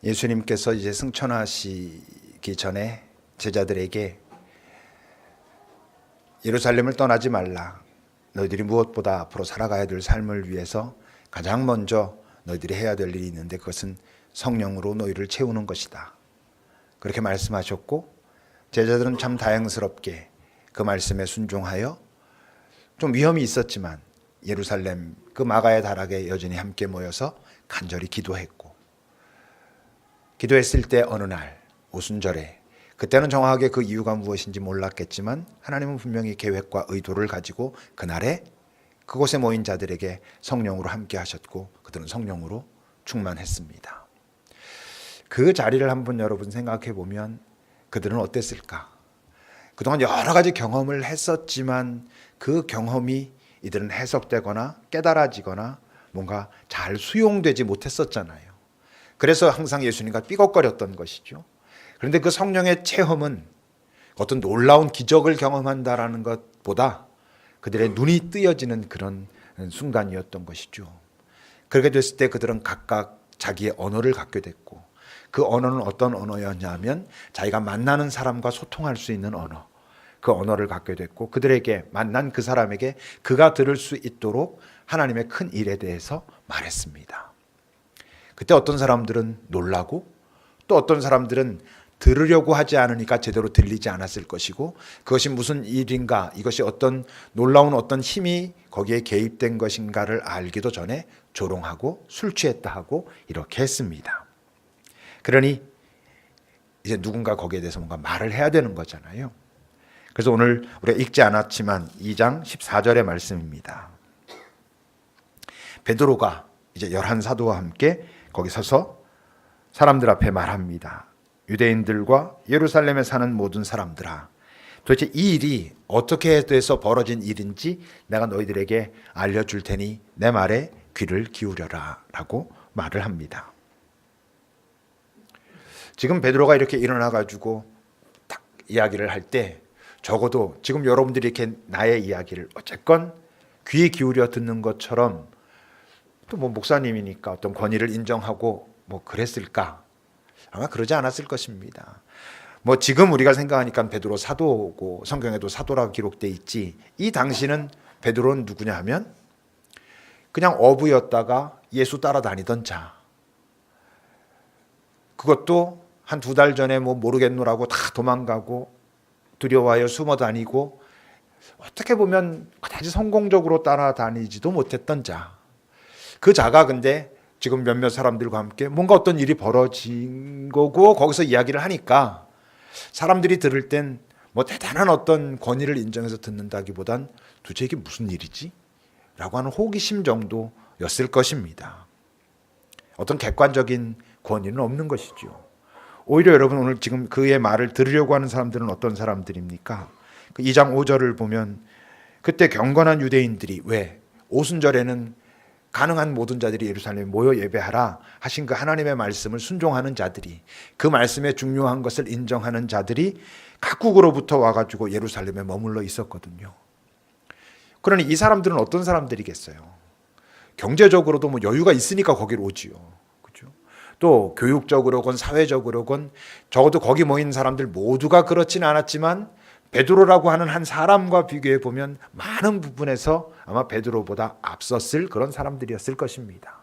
예수님께서 이제 승천하시기 전에 제자들에게 예루살렘을 떠나지 말라. 너희들이 무엇보다 앞으로 살아가야 될 삶을 위해서 가장 먼저 너희들이 해야 될 일이 있는데 그것은 성령으로 너희를 채우는 것이다. 그렇게 말씀하셨고 제자들은 참 다행스럽게 그 말씀에 순종하여 좀 위험이 있었지만 예루살렘 그 마가의 다락에 여전히 함께 모여서 간절히 기도했고, 기도했을 때 어느 날 오순절에, 그때는 정확하게 그 이유가 무엇인지 몰랐겠지만 하나님은 분명히 계획과 의도를 가지고 그날에 그곳에 모인 자들에게 성령으로 함께 하셨고 그들은 성령으로 충만했습니다. 그 자리를 한번 여러분 생각해 보면 그들은 어땠을까? 그동안 여러 가지 경험을 했었지만 그 경험이 이들은 해석되거나 깨달아지거나 뭔가 잘 수용되지 못했었잖아요. 그래서 항상 예수님과 삐걱거렸던 것이죠. 그런데 그 성령의 체험은 어떤 놀라운 기적을 경험한다라는 것보다 그들의 눈이 뜨여지는 그런 순간이었던 것이죠. 그렇게 됐을 때 그들은 각각 자기의 언어를 갖게 됐고, 그 언어는 어떤 언어였냐면 자기가 만나는 사람과 소통할 수 있는 언어, 그 언어를 갖게 됐고 그들에게 만난 그 사람에게 그가 들을 수 있도록 하나님의 큰 일에 대해서 말했습니다. 그때 어떤 사람들은 놀라고 또 어떤 사람들은 들으려고 하지 않으니까 제대로 들리지 않았을 것이고, 그것이 무슨 일인가, 이것이 어떤 놀라운 어떤 힘이 거기에 개입된 것인가를 알기도 전에 조롱하고 술 취했다 하고 이렇게 했습니다. 그러니 이제 누군가 거기에 대해서 뭔가 말을 해야 되는 거잖아요. 그래서 오늘 우리가 읽지 않았지만 2장 14절의 말씀입니다. 베드로가 이제 11사도와 함께 거기 서서 사람들 앞에 말합니다. 유대인들과 예루살렘에 사는 모든 사람들아, 도대체 이 일이 어떻게 돼서 벌어진 일인지 내가 너희들에게 알려줄 테니 내 말에 귀를 기울여라 라고 말을 합니다. 지금 베드로가 이렇게 일어나가지고 딱 이야기를 할 때 적어도 지금 여러분들이 이렇게 나의 이야기를 어쨌건 귀에 기울여 듣는 것처럼, 또 뭐 목사님이니까 어떤 권위를 인정하고 뭐 그랬을까? 아마 그러지 않았을 것입니다. 뭐 지금 우리가 생각하니까 베드로 사도고 성경에도 사도라고 기록돼 있지, 이 당시는 베드로는 누구냐 하면 그냥 어부였다가 예수 따라다니던 자, 그것도 한 2달 전에 뭐 모르겠노라고 다 도망가고 두려워하여 숨어 다니고 어떻게 보면 그다지 성공적으로 따라다니지도 못했던 자, 그 자가 근데 지금 몇몇 사람들과 함께 뭔가 어떤 일이 벌어진 거고 거기서 이야기를 하니까 사람들이 들을 땐 뭐 대단한 어떤 권위를 인정해서 듣는다기보단 도대체 이게 무슨 일이지? 라고 하는 호기심 정도였을 것입니다. 어떤 객관적인 권위는 없는 것이죠. 오히려 여러분 오늘 지금 그의 말을 들으려고 하는 사람들은 어떤 사람들입니까? 2장 5절을 보면 그때 경건한 유대인들이, 왜? 오순절에는 가능한 모든 자들이 예루살렘에 모여 예배하라 하신 그 하나님의 말씀을 순종하는 자들이, 그 말씀의 중요한 것을 인정하는 자들이 각국으로부터 와가지고 예루살렘에 머물러 있었거든요. 그러니 이 사람들은 어떤 사람들이겠어요? 경제적으로도 뭐 여유가 있으니까 거기로 오지요. 그렇죠? 또 교육적으로건 사회적으로건 적어도 거기 모인 사람들 모두가 그렇지는 않았지만 베드로라고 하는 한 사람과 비교해 보면 많은 부분에서 아마 베드로보다 앞섰을 그런 사람들이었을 것입니다.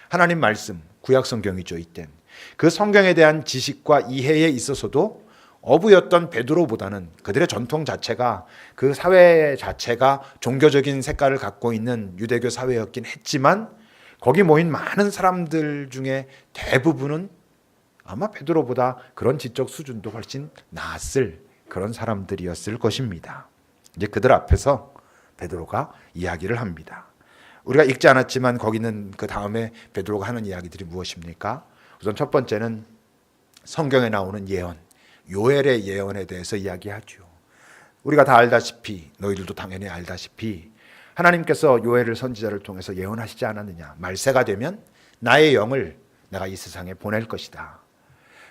하나님 말씀, 구약 성경이죠. 이땐 그 성경에 대한 지식과 이해에 있어서도 어부였던 베드로보다는 그들의 전통 자체가, 그 사회 자체가 종교적인 색깔을 갖고 있는 유대교 사회였긴 했지만 거기 모인 많은 사람들 중에 대부분은 아마 베드로보다 그런 지적 수준도 훨씬 나았을 그런 사람들이었을 것입니다. 이제 그들 앞에서 베드로가 이야기를 합니다. 우리가 읽지 않았지만 거기는 그 다음에 베드로가 하는 이야기들이 무엇입니까? 우선 첫 번째는 성경에 나오는 예언, 요엘의 예언에 대해서 이야기하죠. 우리가 다 알다시피, 너희들도 당연히 알다시피 하나님께서 요엘을 선지자를 통해서 예언하시지 않았느냐. 말세가 되면 나의 영을 내가 이 세상에 보낼 것이다.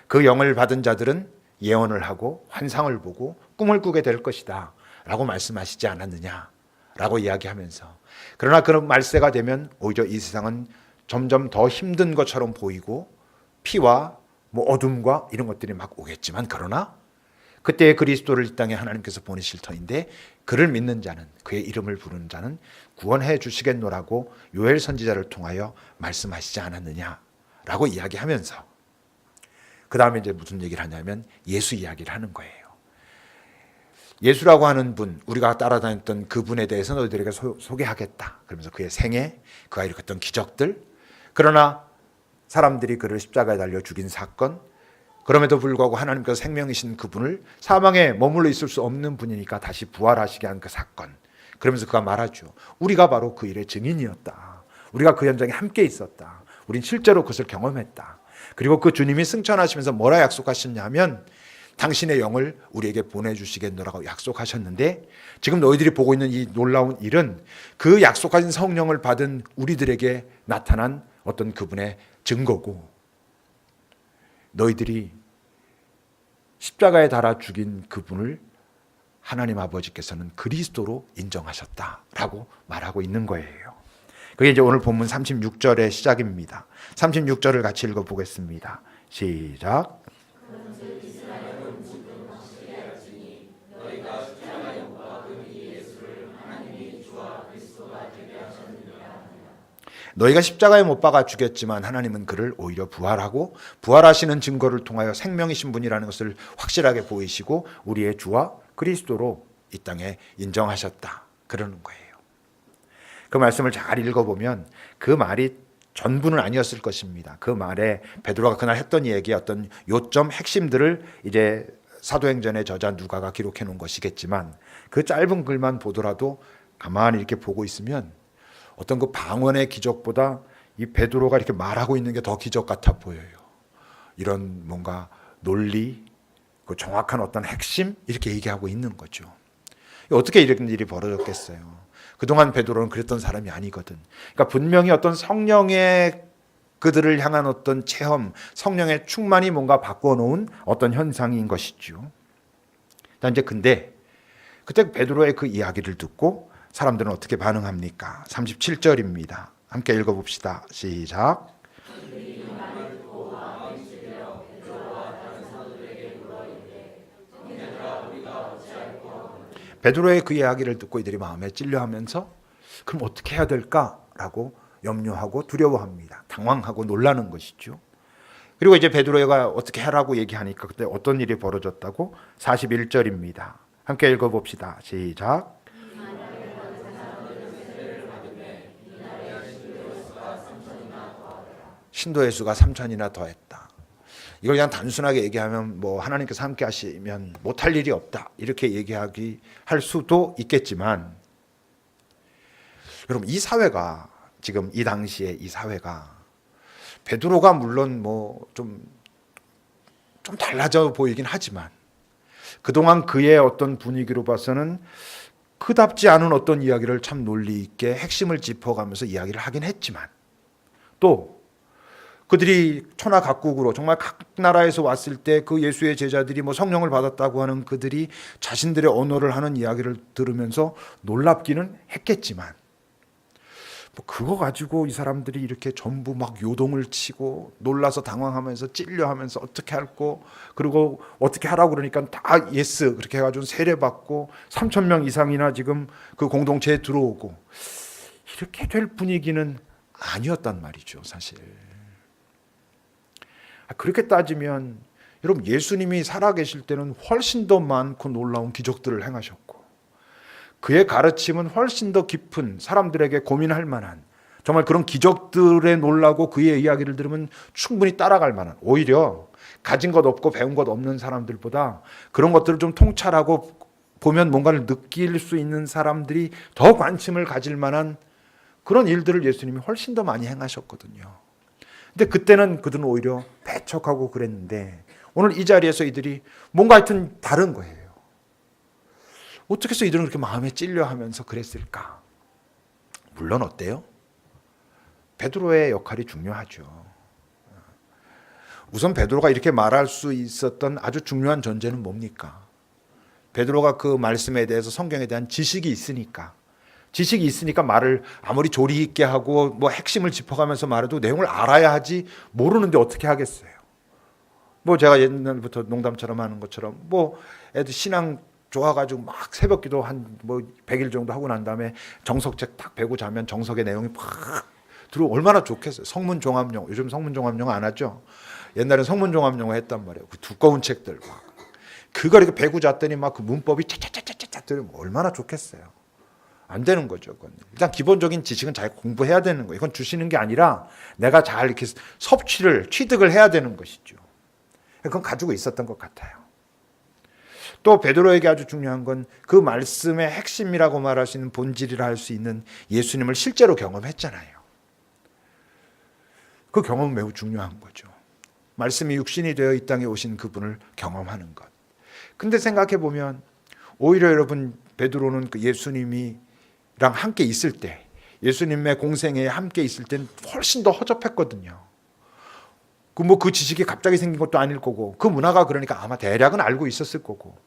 그 영을 받은 자들은 예언을 하고 환상을 보고 꿈을 꾸게 될 것이다 라고 말씀하시지 않았느냐 라고 이야기하면서, 그러나 그런 말세가 되면 오히려 이 세상은 점점 더 힘든 것처럼 보이고 피와 뭐 어둠과 이런 것들이 막 오겠지만, 그러나 그때 그리스도를 이 땅에 하나님께서 보내실 터인데 그를 믿는 자는, 그의 이름을 부르는 자는 구원해 주시겠노라고 요엘 선지자를 통하여 말씀하시지 않았느냐라고 이야기하면서, 그 다음에 이제 무슨 얘기를 하냐면 예수 이야기를 하는 거예요. 예수라고 하는 분, 우리가 따라다녔던 그분에 대해서 너희들에게 소개하겠다. 그러면서 그의 생애, 그가 일으켰던 기적들, 그러나 사람들이 그를 십자가에 달려 죽인 사건, 그럼에도 불구하고 하나님께서 생명이신 그분을 사망에 머물러 있을 수 없는 분이니까 다시 부활하시게 한 그 사건, 그러면서 그가 말하죠. 우리가 바로 그 일의 증인이었다. 우리가 그 현장에 함께 있었다. 우린 실제로 그것을 경험했다. 그리고 그 주님이 승천하시면서 뭐라 약속하셨냐면 당신의 영을 우리에게 보내주시겠노라고 약속하셨는데, 지금 너희들이 보고 있는 이 놀라운 일은 그 약속하신 성령을 받은 우리들에게 나타난 어떤 그분의 증거고, 너희들이 십자가에 달아 죽인 그분을 하나님 아버지께서는 그리스도로 인정하셨다라고 말하고 있는 거예요. 그게 이제 오늘 본문 36절의 시작입니다. 36절을 같이 읽어보겠습니다. 시작. 너희가 십자가에 못 박아 죽였지만 하나님은 그를 오히려 부활하고 부활하시는 증거를 통하여 생명이신 분이라는 것을 확실하게 보이시고 우리의 주와 그리스도로 이 땅에 인정하셨다, 그러는 거예요. 그 말씀을 잘 읽어보면 그 말이 전부는 아니었을 것입니다. 그 말에 베드로가 그날 했던 얘기의 어떤 요점 핵심들을 이제 사도행전의 저자 누가가 기록해 놓은 것이겠지만, 그 짧은 글만 보더라도 가만히 이렇게 보고 있으면 어떤 그 방언의 기적보다 이 베드로가 이렇게 말하고 있는 게 더 기적 같아 보여요. 이런 뭔가 논리, 그 정확한 어떤 핵심, 이렇게 얘기하고 있는 거죠. 어떻게 이런 일이 벌어졌겠어요? 그동안 베드로는 그랬던 사람이 아니거든. 그러니까 분명히 어떤 성령의 그들을 향한 어떤 체험, 성령의 충만이 뭔가 바꿔놓은 어떤 현상인 것이죠. 근데 그때 베드로의 그 이야기를 듣고 사람들은 어떻게 반응합니까? 37절입니다. 함께 읽어봅시다. 시작. 베드로의 그 이야기를 듣고 이들이 마음에 찔려하면서 그럼 어떻게 해야 될까라고 염려하고 두려워합니다. 당황하고 놀라는 것이죠. 그리고 이제 베드로가 어떻게 하라고 얘기하니까 그때 어떤 일이 벌어졌다고? 41절입니다. 함께 읽어봅시다. 시작. 신도의 수가 3천이나 더했다. 이걸 그냥 단순하게 얘기하면 뭐 하나님께서 함께 하시면 못할 일이 없다, 이렇게 할 수도 있겠지만, 여러분 이 사회가, 지금 이 당시에 이 사회가, 베드로가 물론 뭐 좀 달라져 보이긴 하지만 그동안 그의 어떤 분위기로 봐서는 그답지 않은 어떤 이야기를 참 논리 있게 핵심을 짚어가면서 이야기를 하긴 했지만, 또 그들이 천하 각국으로 정말 각 나라에서 왔을 때 그 예수의 제자들이 뭐 성령을 받았다고 하는 그들이 자신들의 언어를 하는 이야기를 들으면서 놀랍기는 했겠지만, 뭐 그거 가지고 이 사람들이 이렇게 전부 막 요동을 치고 놀라서 당황하면서 찔려하면서 어떻게 할고, 그리고 어떻게 하라고 그러니까 다 예스 그렇게 해가지고 세례받고 3,000명 이상이나 지금 그 공동체에 들어오고, 이렇게 될 분위기는 아니었단 말이죠, 사실. 그렇게 따지면 여러분 예수님이 살아계실 때는 훨씬 더 많고 놀라운 기적들을 행하셨고, 그의 가르침은 훨씬 더 깊은, 사람들에게 고민할 만한, 정말 그런 기적들에 놀라고 그의 이야기를 들으면 충분히 따라갈 만한, 오히려 가진 것 없고 배운 것 없는 사람들보다 그런 것들을 좀 통찰하고 보면 뭔가를 느낄 수 있는 사람들이 더 관심을 가질 만한 그런 일들을 예수님이 훨씬 더 많이 행하셨거든요. 근데 그때는 그들은 오히려 배척하고 그랬는데, 오늘 이 자리에서 이들이 뭔가 하여튼 다른 거예요. 어떻게 해서 이들은 그렇게 마음에 찔려하면서 그랬을까? 물론 어때요? 베드로의 역할이 중요하죠. 우선 베드로가 이렇게 말할 수 있었던 아주 중요한 전제는 뭡니까? 베드로가 그 말씀에 대해서, 성경에 대한 지식이 있으니까, 지식이 있으니까 말을 아무리 조리 있게 하고 뭐 핵심을 짚어가면서 말해도 내용을 알아야 하지, 모르는데 어떻게 하겠어요. 뭐 제가 옛날부터 농담처럼 하는 것처럼 뭐 애들 신앙 좋아가지고 막 새벽기도 한 뭐 100일 정도 하고 난 다음에 정석책 딱 배고 자면 정석의 내용이 팍 들어 얼마나 좋겠어요. 성문종합영어, 요즘 성문종합영어 안 하죠. 옛날엔 성문종합영어 했단 말이에요. 그 두꺼운 책들 막 그걸 이렇게 배고 잤더니 막 그 문법이 차차차차차 들으면 얼마나 좋겠어요. 안 되는 거죠. 그건. 일단 기본적인 지식은 잘 공부해야 되는 거예요. 이건 주시는 게 아니라 내가 잘 이렇게 취득을 해야 되는 것이죠. 그건 가지고 있었던 것 같아요. 또 베드로에게 아주 중요한 건 그 말씀의 핵심이라고 말할 수 있는 본질이라 할 수 있는 예수님을 실제로 경험했잖아요. 그 경험은 매우 중요한 거죠. 말씀이 육신이 되어 이 땅에 오신 그분을 경험하는 것. 근데 생각해 보면 오히려 여러분 베드로는 그 예수님이랑 함께 있을 때, 예수님의 공생애에 함께 있을 때는 훨씬 더 허접했거든요. 그 지식이 갑자기 생긴 것도 아닐 거고, 그 문화가 그러니까 아마 대략은 알고 있었을 거고,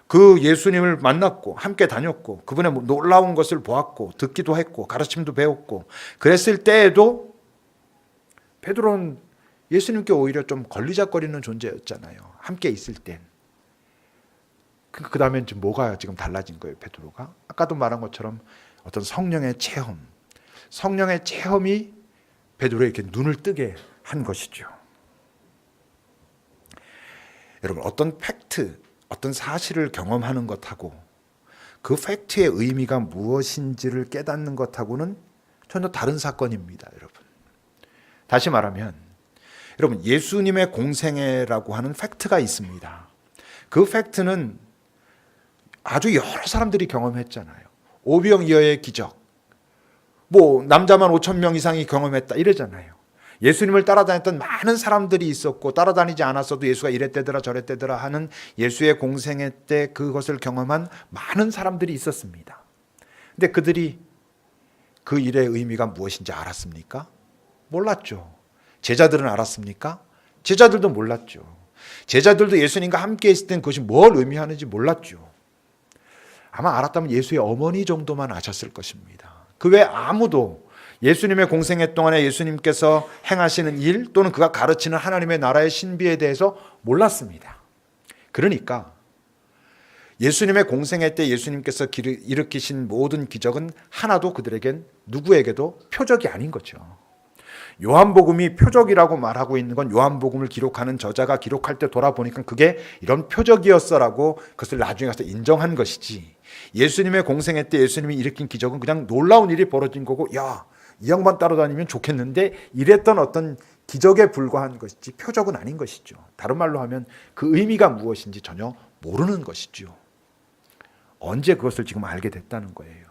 그 예수님을 만났고 함께 다녔고 그분의 놀라운 것을 보았고 듣기도 했고 가르침도 배웠고 그랬을 때에도 베드로는 예수님께 오히려 좀 걸리적거리는 존재였잖아요. 함께 있을 땐. 그 다음에 지금 뭐가 지금 달라진 거예요, 베드로가? 아까도 말한 것처럼 어떤 성령의 체험, 성령의 체험이 베드로에게 눈을 뜨게 한 것이죠. 여러분, 어떤 팩트, 어떤 사실을 경험하는 것하고 그 팩트의 의미가 무엇인지를 깨닫는 것하고는 전혀 다른 사건입니다, 여러분. 다시 말하면 여러분, 예수님의 공생애라고 하는 팩트가 있습니다. 그 팩트는 아주 여러 사람들이 경험했잖아요. 오병이어의 기적, 뭐 남자만 5,000명 이상이 경험했다 이러잖아요. 예수님을 따라다녔던 많은 사람들이 있었고 따라다니지 않았어도 예수가 이랬대더라 저랬대더라 하는 예수의 공생애 때 그것을 경험한 많은 사람들이 있었습니다. 근데 그들이 그 일의 의미가 무엇인지 알았습니까? 몰랐죠. 제자들은 알았습니까? 제자들도 몰랐죠. 제자들도 예수님과 함께 있을 땐 그것이 뭘 의미하는지 몰랐죠. 아마 알았다면 예수의 어머니 정도만 아셨을 것입니다. 그 외에 아무도 예수님의 공생애 동안에 예수님께서 행하시는 일 또는 그가 가르치는 하나님의 나라의 신비에 대해서 몰랐습니다. 그러니까 예수님의 공생애 때 예수님께서 일으키신 모든 기적은 하나도 그들에겐 누구에게도 표적이 아닌 거죠. 요한복음이 표적이라고 말하고 있는 건 요한복음을 기록하는 저자가 기록할 때 돌아보니까 그게 이런 표적이었어라고 그것을 나중에 가서 인정한 것이지, 예수님의 공생애 때 예수님이 일으킨 기적은 그냥 놀라운 일이 벌어진 거고 야, 이 양반 따라다니면 좋겠는데 이랬던 어떤 기적에 불과한 것이지 표적은 아닌 것이죠. 다른 말로 하면 그 의미가 무엇인지 전혀 모르는 것이죠. 언제 그것을 지금 알게 됐다는 거예요.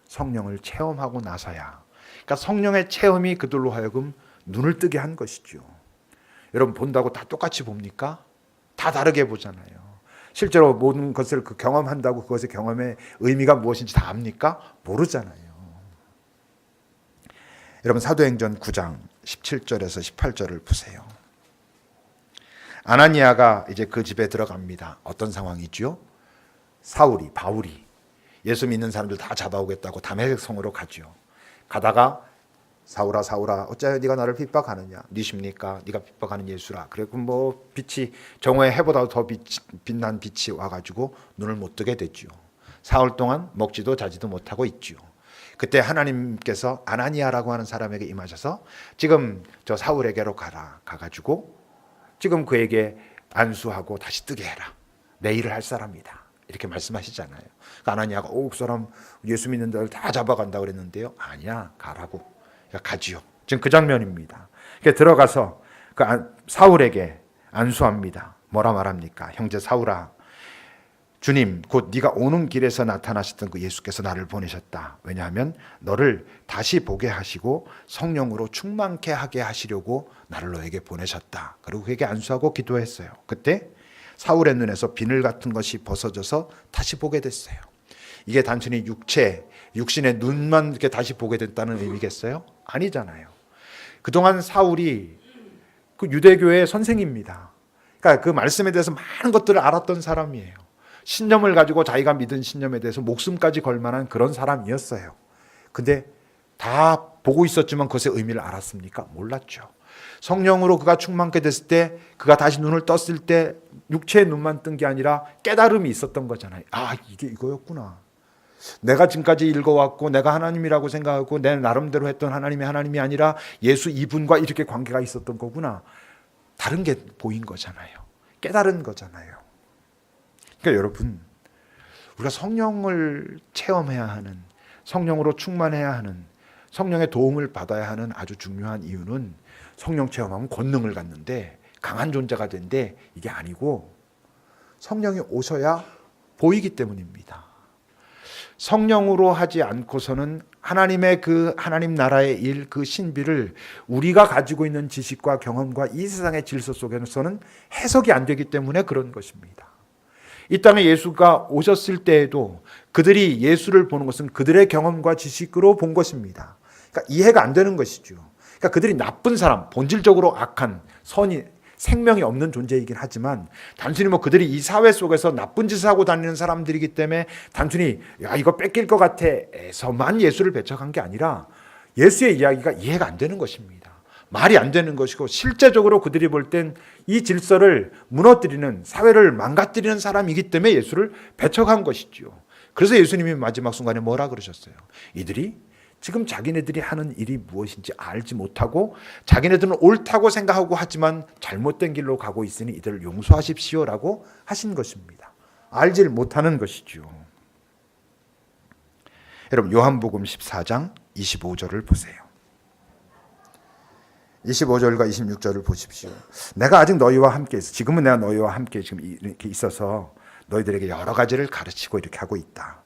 성령을 체험하고 나서야. 그러니까 성령의 체험이 그들로 하여금 눈을 뜨게 한 것이죠. 여러분, 본다고 다 똑같이 봅니까? 다 다르게 보잖아요. 실제로 모든 것을 경험한다고 그것의 경험의 의미가 무엇인지 다 압니까? 모르잖아요. 여러분, 사도행전 9장 17절에서 18절을 보세요. 아나니아가 이제 그 집에 들어갑니다. 어떤 상황이죠? 바울이 예수 믿는 사람들 다 잡아오겠다고 다메섹 성으로 가죠. 가다가 사울아 어째 네가 나를 핍박하느냐? 니십니까? 네가 핍박하는 예수라. 그래고 뭐 빛이 정오의 해보다 더 빛난 빛이 와가지고 눈을 못 뜨게 됐죠. 사흘 동안 먹지도 자지도 못하고 있죠. 그때 하나님께서 아나니아라고 하는 사람에게 임하셔서 지금 저 사울에게로 가가지고 지금 그에게 안수하고 다시 뜨게 해라. 내 일을 할 사람이다. 이렇게 말씀하시잖아요. 그러니까 아나니아가 그 사람 예수 믿는 자를 다 잡아간다 그랬는데요. 아니야, 가라고. 그러니까 가지요. 지금 그 장면입니다. 그러니까 들어가서 그 사울에게 안수합니다. 뭐라 말합니까? 형제 사울아, 주님 곧 네가 오는 길에서 나타나셨던 그 예수께서 나를 보내셨다. 왜냐하면 너를 다시 보게 하시고 성령으로 충만케 하게 하시려고 나를 너에게 보내셨다. 그리고 그에게 안수하고 기도했어요. 그때 사울의 눈에서 비늘 같은 것이 벗어져서 다시 보게 됐어요. 이게 단순히 육신의 눈만 이렇게 다시 보게 됐다는 의미겠어요? 아니잖아요. 그동안 사울이 그 유대교의 선생입니다. 그러니까 그 말씀에 대해서 많은 것들을 알았던 사람이에요. 신념을 가지고 자기가 믿은 신념에 대해서 목숨까지 걸 만한 그런 사람이었어요. 근데 다 보고 있었지만 그것의 의미를 알았습니까? 몰랐죠. 성령으로 그가 충만케 됐을 때, 그가 다시 눈을 떴을 때 육체의 눈만 뜬 게 아니라 깨달음이 있었던 거잖아요. 아, 이게 이거였구나. 내가 지금까지 읽어왔고 내가 하나님이라고 생각하고 내 나름대로 했던 하나님이 하나님이 아니라 예수 이분과 이렇게 관계가 있었던 거구나. 다른 게 보인 거잖아요. 깨달은 거잖아요. 그러니까 여러분, 우리가 성령을 체험해야 하는, 성령으로 충만해야 하는, 성령의 도움을 받아야 하는 아주 중요한 이유는 성령 체험하면 권능을 갖는데 강한 존재가 된데 이게 아니고 성령이 오셔야 보이기 때문입니다. 성령으로 하지 않고서는 하나님의 그 하나님 나라의 일, 그 신비를 우리가 가지고 있는 지식과 경험과 이 세상의 질서 속에서는 해석이 안 되기 때문에 그런 것입니다. 이 땅에 예수가 오셨을 때에도 그들이 예수를 보는 것은 그들의 경험과 지식으로 본 것입니다. 그러니까 이해가 안 되는 것이죠. 그러니까 그들이 나쁜 사람, 본질적으로 악한, 선이 생명이 없는 존재이긴 하지만 단순히 뭐 그들이 이 사회 속에서 나쁜 짓을 하고 다니는 사람들이기 때문에 단순히 야 이거 뺏길 것 같아 에서만 예수를 배척한 게 아니라 예수의 이야기가 이해가 안 되는 것입니다. 말이 안 되는 것이고 실제적으로 그들이 볼 땐 이 질서를 무너뜨리는, 사회를 망가뜨리는 사람이기 때문에 예수를 배척한 것이죠. 그래서 예수님이 마지막 순간에 뭐라 그러셨어요? 이들이 지금 자기네들이 하는 일이 무엇인지 알지 못하고 자기네들은 옳다고 생각하고 하지만 잘못된 길로 가고 있으니 이들을 용서하십시오라고 하신 것입니다. 알지를 못하는 것이죠. 여러분 요한복음 14장 25절을 보세요. 25절과 26절을 보십시오. 내가 아직 너희와 함께 있어. 지금은 내가 너희와 함께 지금 이렇게 있어서 너희들에게 여러 가지를 가르치고 이렇게 하고 있다.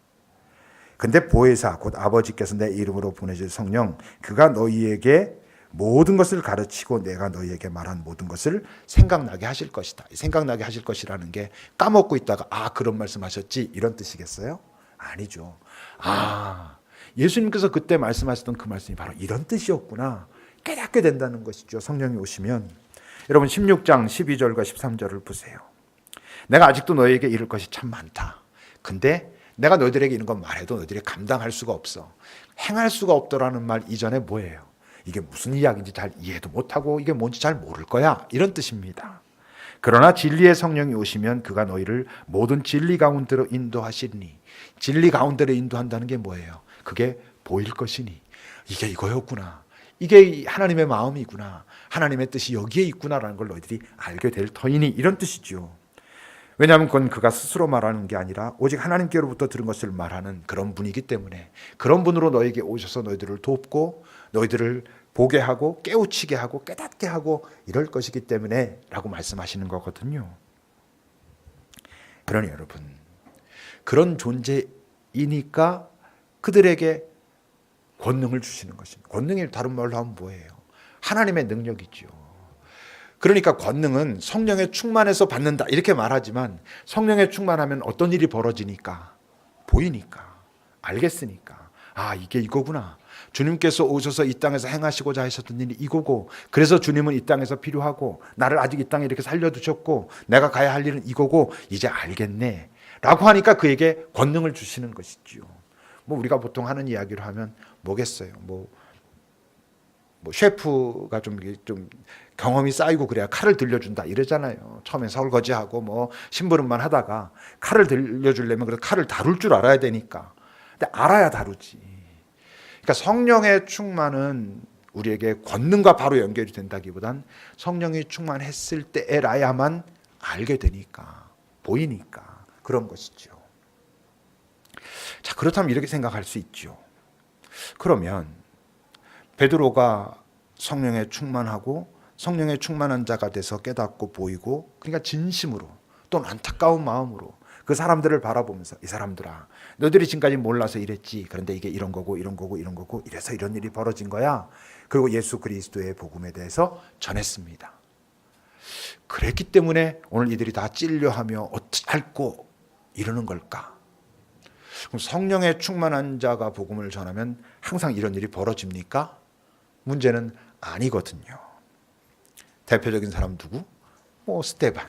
근데 보혜사 곧 아버지께서 내 이름으로 보내줄 성령 그가 너희에게 모든 것을 가르치고 내가 너희에게 말한 모든 것을 생각나게 하실 것이다. 생각나게 하실 것이라는 게 까먹고 있다가 아 그런 말씀하셨지 이런 뜻이겠어요? 아니죠. 아 예수님께서 그때 말씀하셨던 그 말씀이 바로 이런 뜻이었구나. 깨닫게 된다는 것이죠. 성령이 오시면. 여러분 16장 12절과 13절을 보세요. 내가 아직도 너희에게 이를 것이 참 많다. 근데 내가 너희들에게 이런 건 말해도 너희들이 감당할 수가 없어. 행할 수가 없더라는 말 이전에 뭐예요? 이게 무슨 이야기인지 잘 이해도 못하고 이게 뭔지 잘 모를 거야. 이런 뜻입니다. 그러나 진리의 성령이 오시면 그가 너희를 모든 진리 가운데로 인도하시니 진리 가운데로 인도한다는 게 뭐예요? 그게 보일 것이니 이게 이거였구나. 이게 하나님의 마음이구나. 하나님의 뜻이 여기에 있구나라는 걸 너희들이 알게 될 터이니 이런 뜻이죠. 왜냐하면 그건 그가 스스로 말하는 게 아니라 오직 하나님께로부터 들은 것을 말하는 그런 분이기 때문에 그런 분으로 너에게 오셔서 너희들을 돕고 너희들을 보게 하고 깨우치게 하고 깨닫게 하고 이럴 것이기 때문에 라고 말씀하시는 거거든요. 그러니 여러분 그런 존재이니까 그들에게 권능을 주시는 것입니다. 권능이 다른 말로 하면 뭐예요? 하나님의 능력이죠. 그러니까 권능은 성령에 충만해서 받는다 이렇게 말하지만 성령에 충만하면 어떤 일이 벌어지니까 보이니까 알겠으니까 아 이게 이거구나. 주님께서 오셔서 이 땅에서 행하시고자 하셨던 일이 이거고 그래서 주님은 이 땅에서 필요하고 나를 아직 이 땅에 이렇게 살려두셨고 내가 가야 할 일은 이거고 이제 알겠네 라고 하니까 그에게 권능을 주시는 것이지요. 뭐 우리가 보통 하는 이야기로 하면 뭐겠어요. 뭐 셰프가 좀 경험이 쌓이고 그래야 칼을 들려준다 이러잖아요. 처음에 설거지하고 뭐 심부름만 하다가 칼을 들려주려면 그래서 칼을 다룰 줄 알아야 되니까. 근데 알아야 다루지. 그러니까 성령의 충만은 우리에게 권능과 바로 연결이 된다기보단 성령이 충만했을 때라야만 알게 되니까 보이니까 그런 것이죠. 자 그렇다면 이렇게 생각할 수 있죠. 그러면 베드로가 성령에 충만하고 성령에 충만한 자가 돼서 깨닫고 보이고 그러니까 진심으로 또는 안타까운 마음으로 그 사람들을 바라보면서 이 사람들아 너희들이 지금까지 몰라서 이랬지. 그런데 이게 이런 거고 이런 거고 이런 거고 이래서 이런 일이 벌어진 거야. 그리고 예수 그리스도의 복음에 대해서 전했습니다. 그랬기 때문에 오늘 이들이 다 찔려하며 어찌할꼬 이러는 걸까? 그럼 성령에 충만한 자가 복음을 전하면 항상 이런 일이 벌어집니까? 문제는 아니거든요. 대표적인 사람 누구? 스데반.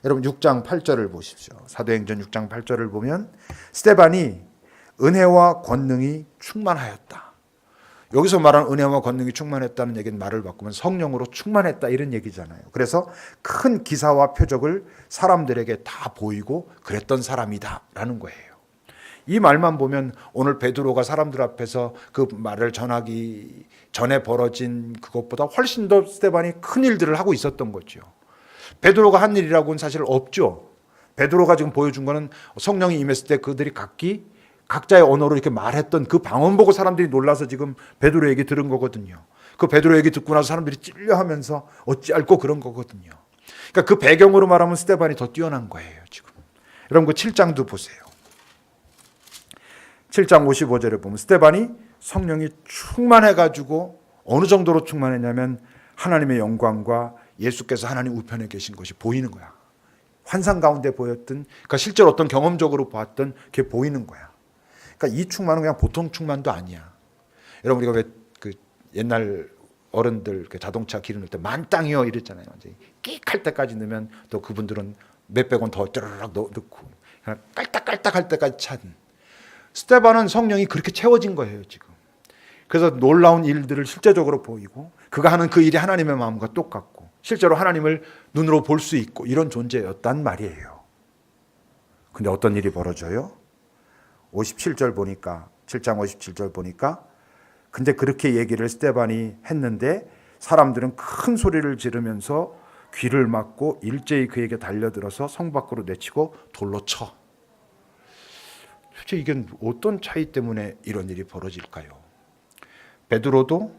여러분 6장 8절을 보십시오. 사도행전 6장 8절을 보면 스데반이 은혜와 권능이 충만하였다. 여기서 말하는 은혜와 권능이 충만했다는 얘기는 말을 바꾸면 성령으로 충만했다 이런 얘기잖아요. 그래서 큰 기사와 표적을 사람들에게 다 보이고 그랬던 사람이다라는 거예요. 이 말만 보면 오늘 베드로가 사람들 앞에서 그 말을 전하기 전에 벌어진 그것보다 훨씬 더 스데반이 큰 일들을 하고 있었던 거죠. 베드로가 한 일이라고는 사실 없죠. 베드로가 지금 보여준 거는 성령이 임했을 때 그들이 각자의 언어로 이렇게 말했던 그 방언 보고 사람들이 놀라서 지금 베드로 얘기 들은 거거든요. 그 베드로 얘기 듣고 나서 사람들이 찔려하면서 어찌할꼬 그런 거거든요. 그러니까 그 배경으로 말하면 스데반이 더 뛰어난 거예요. 지금 여러분 그 7장도 보세요. 7장 55절에 보면 스데반이 성령이 충만해가지고 어느 정도로 충만했냐면 하나님의 영광과 예수께서 하나님 우편에 계신 것이 보이는 거야. 환상 가운데 보였던, 그러니까 실제로 어떤 경험적으로 봤던 그게 보이는 거야. 그러니까 이 충만은 그냥 보통 충만도 아니야. 여러분 우리가 왜 그 옛날 어른들 그 자동차 기름 넣을 때 만땅이요 이랬잖아요. 완전히 끽할 때까지 넣으면 또 그분들은 몇백 원 더 쩌르륵 넣고 그냥 깔딱깔딱할 때까지 찬. 스데반은 성령이 그렇게 채워진 거예요 지금. 그래서 놀라운 일들을 실제적으로 보이고 그가 하는 그 일이 하나님의 마음과 똑같고 실제로 하나님을 눈으로 볼 수 있고 이런 존재였단 말이에요. 근데 어떤 일이 벌어져요? 57절 보니까 7장 57절 보니까 근데 그렇게 얘기를 스데반이 했는데 사람들은 큰 소리를 지르면서 귀를 막고 일제히 그에게 달려들어서 성 밖으로 내치고 돌로 쳐. 도대체 이게 어떤 차이 때문에 이런 일이 벌어질까요? 베드로도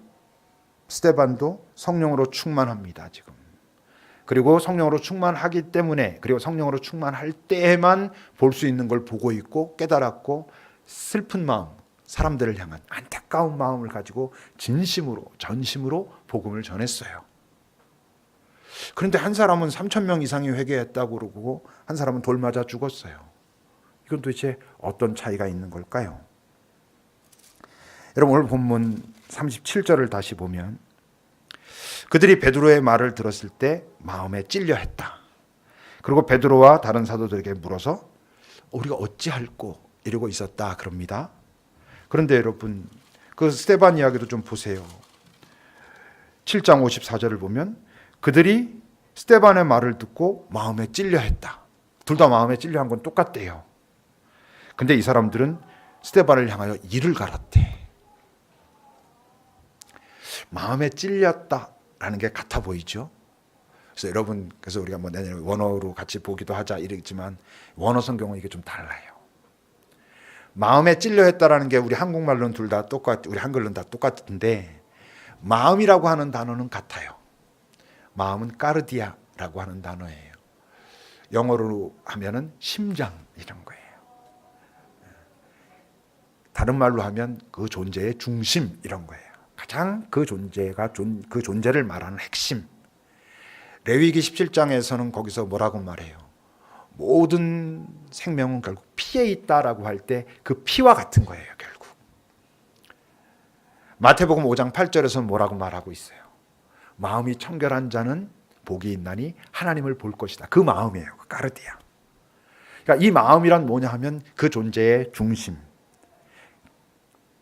스데반도 성령으로 충만합니다 지금. 그리고 성령으로 충만하기 때문에 그리고 성령으로 충만할 때에만 볼 수 있는 걸 보고 있고 깨달았고 슬픈 마음, 사람들을 향한 안타까운 마음을 가지고 진심으로 전심으로 복음을 전했어요. 그런데 한 사람은 3,000명 이상이 회개했다고 그러고 한 사람은 돌 맞아 죽었어요. 이건 도대체 어떤 차이가 있는 걸까요? 여러분 오늘 본문 37절을 다시 보면 그들이 베드로의 말을 들었을 때 마음에 찔려 했다. 그리고 베드로와 다른 사도들에게 물어서 우리가 어찌할꼬 이러고 있었다 그럽니다. 그런데 여러분 그 스데반 이야기도 좀 보세요. 7장 54절을 보면 그들이 스데반의 말을 듣고 마음에 찔려 했다. 둘 다 마음에 찔려 한 건 똑같대요. 근데 이 사람들은 스데반을 향하여 이를 갈았대. 마음에 찔렸다라는 게 같아 보이죠. 그래서 여러분 그래서 우리가 뭐 내년에 원어로 같이 보기도 하자 이랬지만 원어 성경은 이게 좀 달라요. 마음에 찔려 했다라는 게 우리 한국말로는 둘 다 우리 한글로는 다 똑같은데 마음이라고 하는 단어는 같아요. 마음은 까르디아라고 하는 단어예요. 영어로 하면은 심장 이런 거예요. 다른 말로 하면 그 존재의 중심 이런 거예요. 가장 그 존재를 말하는 핵심. 레위기 17장에서는 거기서 뭐라고 말해요? 모든 생명은 결국 피에 있다라고 할 때 그 피와 같은 거예요, 결국. 마태복음 5장 8절에서는 뭐라고 말하고 있어요? 마음이 청결한 자는 복이 있나니 하나님을 볼 것이다. 그 마음이에요, 그 까르디아. 그러니까 이 마음이란 뭐냐 하면 그 존재의 중심.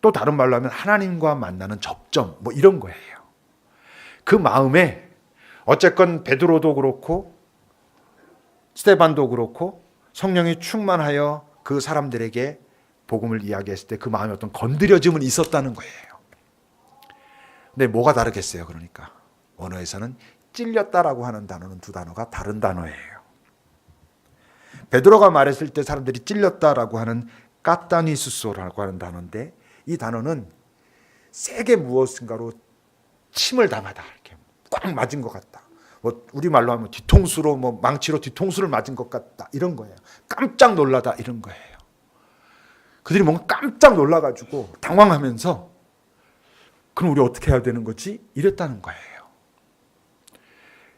또 다른 말로 하면 하나님과 만나는 접점 뭐 이런 거예요. 그 마음에 어쨌건 베드로도 그렇고 스데반도 그렇고 성령이 충만하여 그 사람들에게 복음을 이야기했을 때 그 마음에 어떤 건드려짐은 있었다는 거예요. 근데 뭐가 다르겠어요? 그러니까 언어에서는 찔렸다라고 하는 단어는 두 단어가 다른 단어예요. 베드로가 말했을 때 사람들이 찔렸다라고 하는 까따니수소라고 하는 단어인데 이 단어는 세게 무엇인가로 침을 담아다 이렇게 꽉 맞은 것 같다. 뭐 우리 말로 하면 뒤통수로 뭐 망치로 뒤통수를 맞은 것 같다 이런 거예요. 깜짝 놀라다 이런 거예요. 그들이 뭔가 깜짝 놀라가지고 당황하면서 그럼 우리 어떻게 해야 되는 거지? 이랬다는 거예요.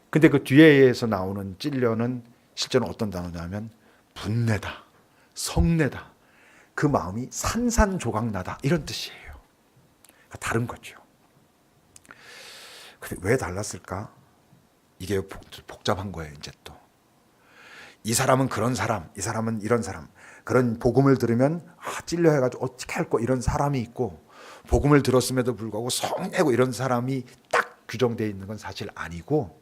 근데 그 뒤에서 나오는 찔려는 실제는 어떤 단어냐면 분내다, 성내다. 그 마음이 산산조각나다 이런 뜻이에요. 다른 거죠. 근데 왜 달랐을까? 이게 복잡한 거예요. 이제 또 이 사람은 그런 사람, 이 사람은 이런 사람. 그런 복음을 들으면 찔려해가지고 어떻게 할 거 이런 사람이 있고, 복음을 들었음에도 불구하고 성내고 이런 사람이 딱 규정되어 있는 건 사실 아니고,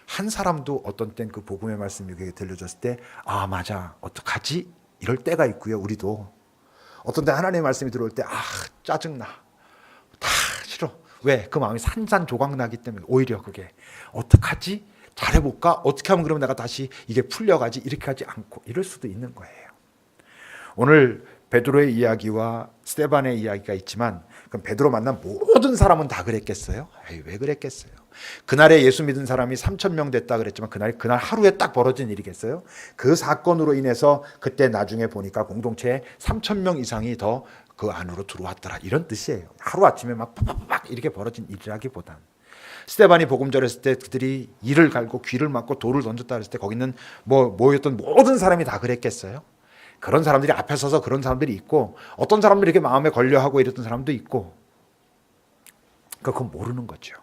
한 사람도 어떤 땐 그 복음의 말씀이 들려줬을 때 맞아 어떡하지? 이럴 때가 있고요. 우리도 어떤 때 하나님의 말씀이 들어올 때 짜증나, 다 싫어. 왜? 그 마음이 산산조각 나기 때문에. 오히려 그게 어떡하지? 잘해볼까? 어떻게 하면 그러면 내가 다시 이게 풀려가지? 이렇게 하지 않고 이럴 수도 있는 거예요. 오늘 베드로의 이야기와 스데반의 이야기가 있지만, 그럼 베드로 만난 모든 사람은 다 그랬겠어요? 왜 그랬겠어요? 그날에 예수 믿은 사람이 3,000명 됐다 그랬지만 그날 하루에 딱 벌어진 일이겠어요? 그 사건으로 인해서 그때 나중에 보니까 공동체에 3,000명 이상이 더 그 안으로 들어왔더라, 이런 뜻이에요. 하루아침에 막 이렇게 벌어진 일이라기보단, 스데반이 복음 전했을 때 그들이 이를 갈고 귀를 막고 돌을 던졌다 그랬을 때 거기는 모였던 모든 사람이 다 그랬겠어요? 그런 사람들이 앞에 서서 그런 사람들이 있고, 어떤 사람들이 이렇게 마음에 걸려하고 이랬던 사람도 있고, 그건 모르는 거죠.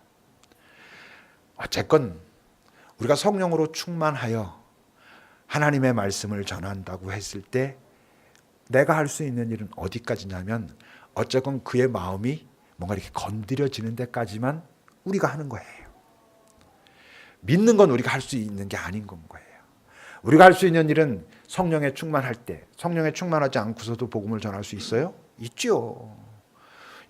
어쨌건 우리가 성령으로 충만하여 하나님의 말씀을 전한다고 했을 때 내가 할 수 있는 일은 어디까지냐면, 어쨌건 그의 마음이 뭔가 이렇게 건드려지는 데까지만 우리가 하는 거예요. 믿는 건 우리가 할 수 있는 게 아닌 건 거예요. 우리가 할 수 있는 일은 성령에 충만할 때, 성령에 충만하지 않고서도 복음을 전할 수 있어요? 있죠.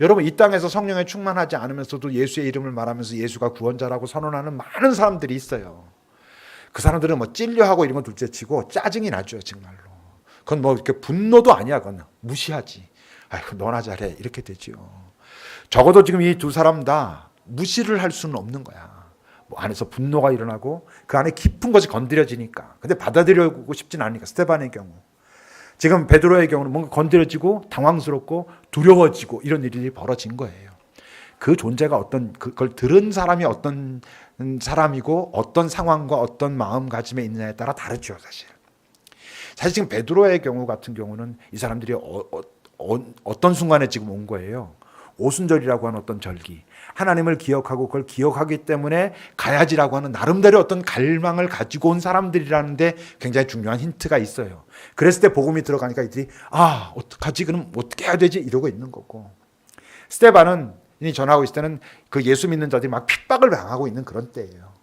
여러분, 이 땅에서 성령에 충만하지 않으면서도 예수의 이름을 말하면서 예수가 구원자라고 선언하는 많은 사람들이 있어요. 그 사람들은 찔려하고 이런 건 둘째치고 짜증이 나죠, 정말로. 그건 이렇게 분노도 아니야. 그건 무시하지. 너나 잘해, 이렇게 되죠. 적어도 지금 이 두 사람 다 무시를 할 수는 없는 거야. 안에서 분노가 일어나고 그 안에 깊은 것이 건드려지니까. 근데 받아들이고 싶진 않으니까. 스데반의 경우, 지금 베드로의 경우는 뭔가 건드려지고 당황스럽고 두려워지고 이런 일이 벌어진 거예요. 그 존재가 그걸 들은 사람이 어떤 사람이고 어떤 상황과 어떤 마음가짐에 있느냐에 따라 다르죠, 사실. 지금 베드로의 경우 같은 경우는 이 사람들이 어떤 순간에 지금 온 거예요. 오순절이라고 하는 어떤 절기, 하나님을 기억하고 그걸 기억하기 때문에 가야지라고 하는 나름대로 어떤 갈망을 가지고 온 사람들이라는데 굉장히 중요한 힌트가 있어요. 그랬을 때 복음이 들어가니까 이들이 어떡하지? 그럼 어떻게 해야 되지? 이러고 있는 거고, 스데반은 전하고 있을 때는 그 예수 믿는 자들이 막 핍박을 당하고 있는 그런 때예요.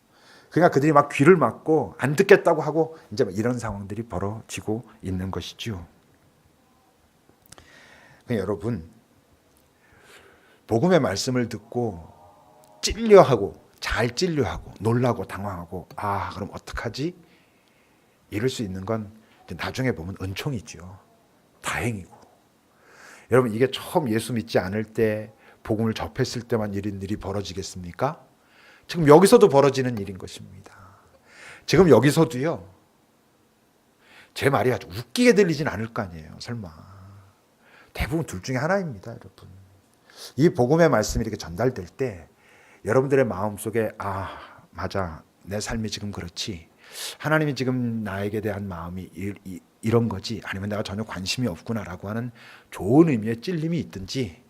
그러니까 그들이 막 귀를 막고 안 듣겠다고 하고 이제 이런 상황들이 벌어지고 있는 것이죠. 그러니까 여러분, 복음의 말씀을 듣고 찔려하고, 잘 찔려하고, 놀라고 당황하고 그럼 어떡하지? 이럴 수 있는 건 나중에 보면 은총이죠. 다행이고. 여러분, 이게 처음 예수 믿지 않을 때 복음을 접했을 때만 이런 일이 벌어지겠습니까? 지금 여기서도 벌어지는 일인 것입니다. 지금 여기서도요, 제 말이 아주 웃기게 들리진 않을 거 아니에요, 설마. 대부분 둘 중에 하나입니다, 여러분. 이 복음의 말씀이 이렇게 전달될 때 여러분들의 마음속에 맞아, 내 삶이 지금 그렇지, 하나님이 지금 나에게 대한 마음이 이런 거지, 아니면 내가 전혀 관심이 없구나라고 하는 좋은 의미의 찔림이 있든지,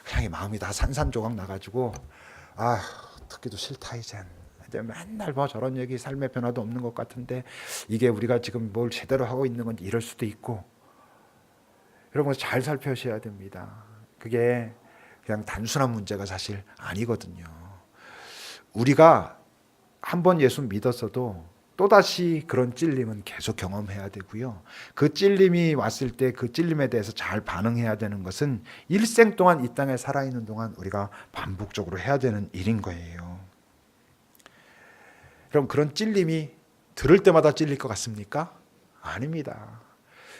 그냥 마음이 다 산산조각 나가지고 듣기도 싫다, 이젠 맨날 저런 얘기, 삶의 변화도 없는 것 같은데 이게 우리가 지금 뭘 제대로 하고 있는 건지, 이럴 수도 있고. 여러분, 잘 살펴셔야 됩니다. 그게 그냥 단순한 문제가 사실 아니거든요. 우리가 한번 예수 믿었어도 또다시 그런 찔림은 계속 경험해야 되고요. 그 찔림이 왔을 때 그 찔림에 대해서 잘 반응해야 되는 것은 일생 동안 이 땅에 살아있는 동안 우리가 반복적으로 해야 되는 일인 거예요. 그럼 그런 찔림이 들을 때마다 찔릴 것 같습니까? 아닙니다.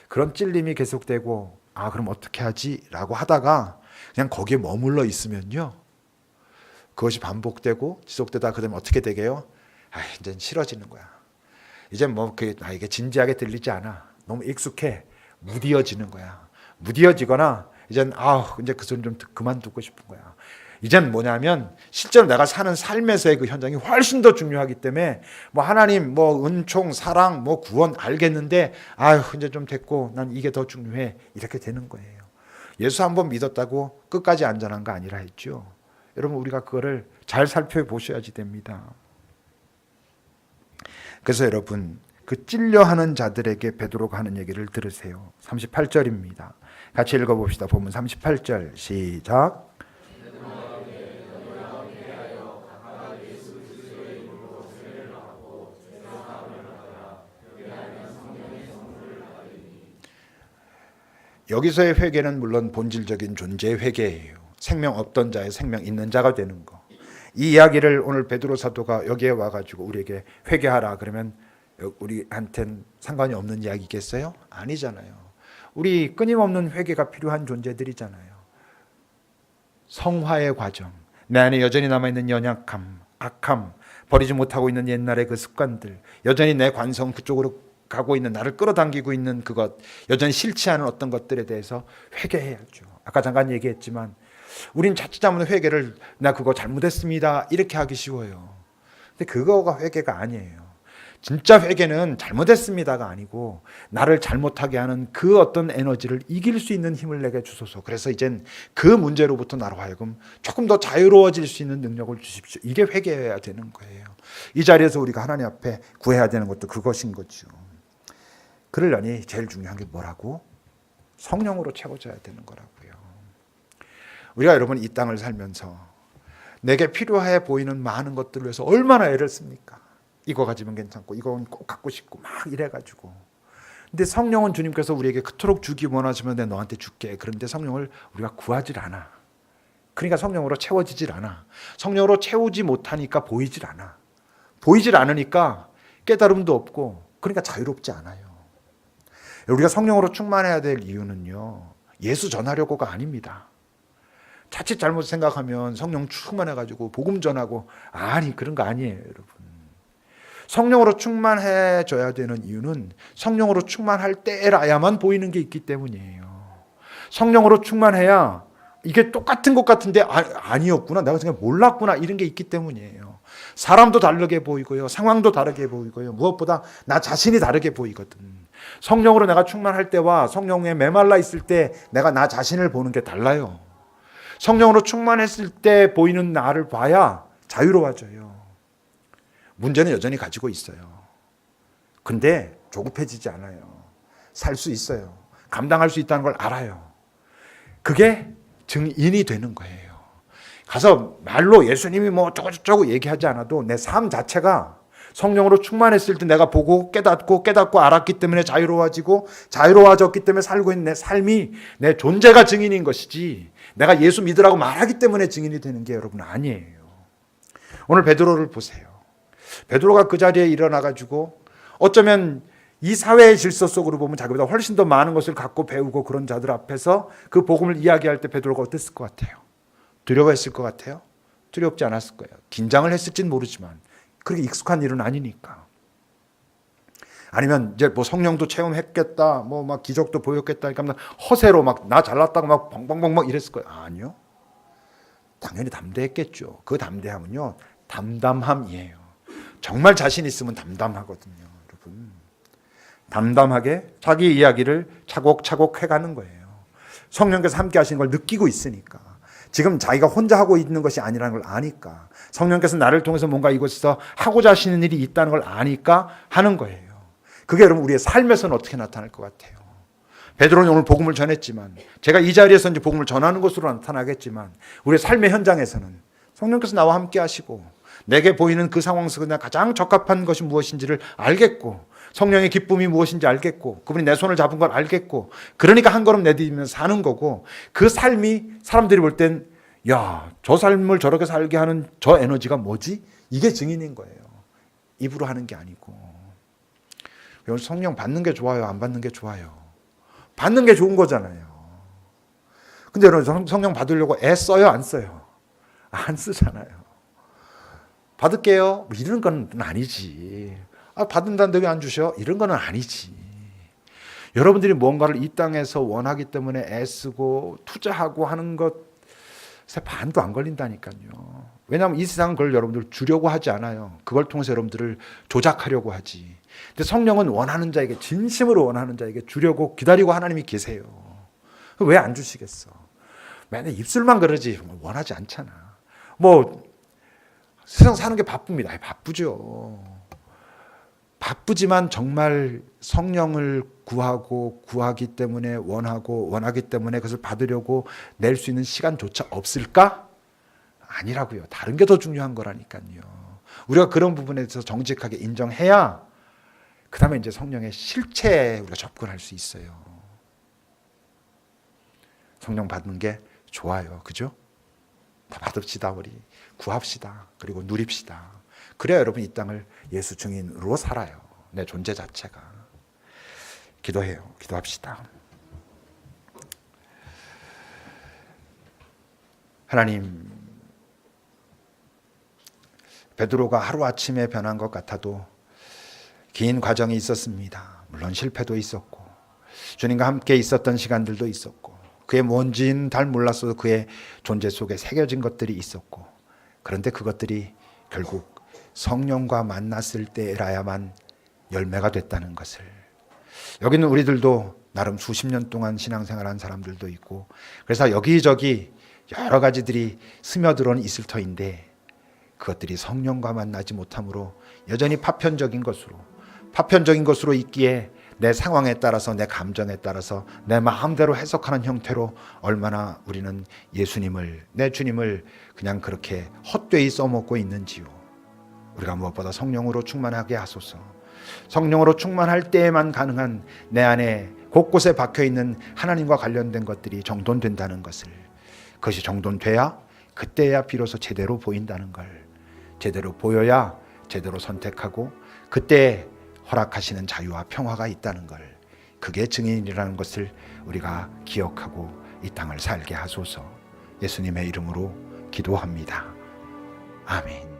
그런 찔림이 계속되고 그럼 어떻게 하지? 라고 하다가 그냥 거기에 머물러 있으면요, 그것이 반복되고 지속되다 그다음에 어떻게 되게요? 이제 싫어지는 거야. 이제 나에게 진지하게 들리지 않아. 너무 익숙해. 무디어지는 거야. 무디어지거나 이젠 이제 그 소리 좀 그만 듣고 싶은 거야. 이젠 뭐냐면 실제로 내가 사는 삶에서의 그 현장이 훨씬 더 중요하기 때문에 하나님, 은총, 사랑, 구원 알겠는데 이제 좀 됐고 난 이게 더 중요해, 이렇게 되는 거예요. 예수 한번 믿었다고 끝까지 안전한 거 아니라 했죠. 여러분, 우리가 그거를 잘 살펴보셔야지 됩니다. 그래서 여러분, 그 찔려하는 자들에게 베드로가 하는 얘기를 들으세요. 38절입니다. 같이 읽어봅시다. 본문 38절 시작. 여기서의 회개는 물론 본질적인 존재의 회개예요. 생명 없던 자의 생명 있는 자가 되는 거. 이 이야기를 오늘 베드로 사도가 여기에 와가지고 우리에게 회개하라 그러면 우리한텐 상관이 없는 이야기겠어요? 아니잖아요. 우리 끊임없는 회개가 필요한 존재들이잖아요. 성화의 과정, 내 안에 여전히 남아있는 연약함, 악함, 버리지 못하고 있는 옛날의 그 습관들, 여전히 내 관성 그쪽으로 가고 있는, 나를 끌어당기고 있는 그것, 여전히 싫지 않은 어떤 것들에 대해서 회개해야죠. 아까 잠깐 얘기했지만 우린 자칫 잘못한 회개를 나 그거 잘못했습니다 이렇게 하기 쉬워요. 근데 그거가 회개가 아니에요. 진짜 회개는 잘못했습니다가 아니고 나를 잘못하게 하는 그 어떤 에너지를 이길 수 있는 힘을 내게 주소서. 그래서 이젠 그 문제로부터 나로 하여금 조금 더 자유로워질 수 있는 능력을 주십시오. 이게 회개해야 되는 거예요. 이 자리에서 우리가 하나님 앞에 구해야 되는 것도 그것인 거죠. 그러려니 제일 중요한 게 뭐라고? 성령으로 채워져야 되는 거라고요. 우리가 여러분 이 땅을 살면서 내게 필요해 보이는 많은 것들을 위해서 얼마나 애를 씁니까? 이거 가지면 괜찮고 이건 꼭 갖고 싶고 막 이래가지고. 근데 성령은 주님께서 우리에게 그토록 주기 원하시면 내가 너한테 줄게. 그런데 성령을 우리가 구하질 않아. 그러니까 성령으로 채워지질 않아. 성령으로 채우지 못하니까 보이질 않아. 보이질 않으니까 깨달음도 없고 그러니까 자유롭지 않아요. 우리가 성령으로 충만해야 될 이유는요, 예수 전하려고가 아닙니다. 자칫 잘못 생각하면 성령 충만해가지고 복음 전하고, 아니 그런 거 아니에요 여러분. 성령으로 충만해져야 되는 이유는 성령으로 충만할 때라야만 보이는 게 있기 때문이에요. 성령으로 충만해야 이게 똑같은 것 같은데 아니었구나, 내가 생각 몰랐구나, 이런 게 있기 때문이에요. 사람도 다르게 보이고요, 상황도 다르게 보이고요, 무엇보다 나 자신이 다르게 보이거든. 성령으로 내가 충만할 때와 성령에 메말라 있을 때 내가 나 자신을 보는 게 달라요. 성령으로 충만했을 때 보이는 나를 봐야 자유로워져요. 문제는 여전히 가지고 있어요. 근데 조급해지지 않아요. 살 수 있어요. 감당할 수 있다는 걸 알아요. 그게 증인이 되는 거예요. 가서 말로 예수님이 뭐 어쩌고저쩌고 얘기하지 않아도 내 삶 자체가 성령으로 충만했을 때 내가 보고 깨닫고 알았기 때문에 자유로워지고, 자유로워졌기 때문에 살고 있는 내 삶이 내 존재가 증인인 것이지, 내가 예수 믿으라고 말하기 때문에 증인이 되는 게 여러분 아니에요. 오늘 베드로를 보세요. 베드로가 그 자리에 일어나가지고 어쩌면 이 사회의 질서 속으로 보면 자기보다 훨씬 더 많은 것을 갖고 배우고 그런 자들 앞에서 그 복음을 이야기할 때 베드로가 어땠을 것 같아요? 두려워했을 것 같아요? 두렵지 않았을 거예요. 긴장을 했을지는 모르지만 그렇게 익숙한 일은 아니니까. 아니면 이제 뭐 성령도 체험했겠다, 뭐 막 기적도 보였겠다, 그러니까 허세로 막 나 잘났다고 막 벙벙벙 막 이랬을 거예요. 아니요. 당연히 담대했겠죠. 그 담대함은요, 담담함이에요. 정말 자신 있으면 담담하거든요, 여러분. 담담하게 자기 이야기를 차곡차곡 해가는 거예요. 성령께서 함께 하시는 걸 느끼고 있으니까. 지금 자기가 혼자 하고 있는 것이 아니라는 걸 아니까. 성령께서 나를 통해서 뭔가 이곳에서 하고자 하시는 일이 있다는 걸 아니까 하는 거예요. 그게 여러분 우리의 삶에서는 어떻게 나타날 것 같아요? 베드로는 오늘 복음을 전했지만, 제가 이 자리에서 이제 복음을 전하는 것으로 나타나겠지만, 우리의 삶의 현장에서는 성령께서 나와 함께 하시고 내게 보이는 그 상황 속에 가장 적합한 것이 무엇인지를 알겠고, 성령의 기쁨이 무엇인지 알겠고, 그분이 내 손을 잡은 걸 알겠고, 그러니까 한 걸음 내디디면서 사는 거고, 그 삶이 사람들이 볼 땐 야, 저 삶을 저렇게 살게 하는 저 에너지가 뭐지? 이게 증인인 거예요. 입으로 하는 게 아니고. 성령 받는 게 좋아요, 안 받는 게 좋아요? 받는 게 좋은 거잖아요. 근데 여러분 성령 받으려고 애 써요, 안 써요? 안 쓰잖아요. 받을게요, 뭐 이런 건 아니지. 받는다는데 왜 안 주셔? 이런 건 아니지. 여러분들이 뭔가를 이 땅에서 원하기 때문에 애쓰고 투자하고 하는 것에 반도 안 걸린다니까요. 왜냐하면 이 세상은 그걸 여러분들 주려고 하지 않아요. 그걸 통해서 여러분들을 조작하려고 하지. 근데 성령은 원하는 자에게, 진심으로 원하는 자에게 주려고 기다리고 하나님이 계세요. 왜 안 주시겠어? 맨날 입술만 그러지 원하지 않잖아. 뭐 세상 사는 게 바쁩니다. 바쁘죠. 바쁘지만 정말 성령을 구하기 때문에 원하기 때문에 그것을 받으려고 낼 수 있는 시간조차 없을까? 아니라고요. 다른 게 더 중요한 거라니까요. 우리가 그런 부분에 대해서 정직하게 인정해야 그 다음에 이제 성령의 실체에 우리가 접근할 수 있어요. 성령 받는 게 좋아요. 그죠? 다 받읍시다. 우리 구합시다. 그리고 누립시다. 그래야 여러분 이 땅을 예수 증인으로 살아요. 내 존재 자체가. 기도해요. 기도합시다. 하나님, 베드로가 하루아침에 변한 것 같아도 긴 과정이 있었습니다. 물론 실패도 있었고 주님과 함께 있었던 시간들도 있었고 그의 뭔지는 잘 몰랐어도 그의 존재 속에 새겨진 것들이 있었고, 그런데 그것들이 결국 성령과 만났을 때라야만 열매가 됐다는 것을, 여기는 우리들도 나름 수십 년 동안 신앙생활한 사람들도 있고 그래서 여기저기 여러 가지들이 스며들어온 있을 터인데 그것들이 성령과 만나지 못함으로 여전히 파편적인 것으로 있기에 내 상황에 따라서, 내 감정에 따라서, 내 마음대로 해석하는 형태로 얼마나 우리는 예수님을, 내 주님을 그냥 그렇게 헛되이 써먹고 있는지요. 우리가 무엇보다 성령으로 충만하게 하소서. 성령으로 충만할 때에만 가능한 내 안에 곳곳에 박혀있는 하나님과 관련된 것들이 정돈된다는 것을, 그것이 정돈돼야 그때야 비로소 제대로 보인다는 걸, 제대로 보여야 제대로 선택하고 그때 허락하시는 자유와 평화가 있다는 걸, 그게 증인이라는 것을 우리가 기억하고 이 땅을 살게 하소서. 예수님의 이름으로 기도합니다. 아멘.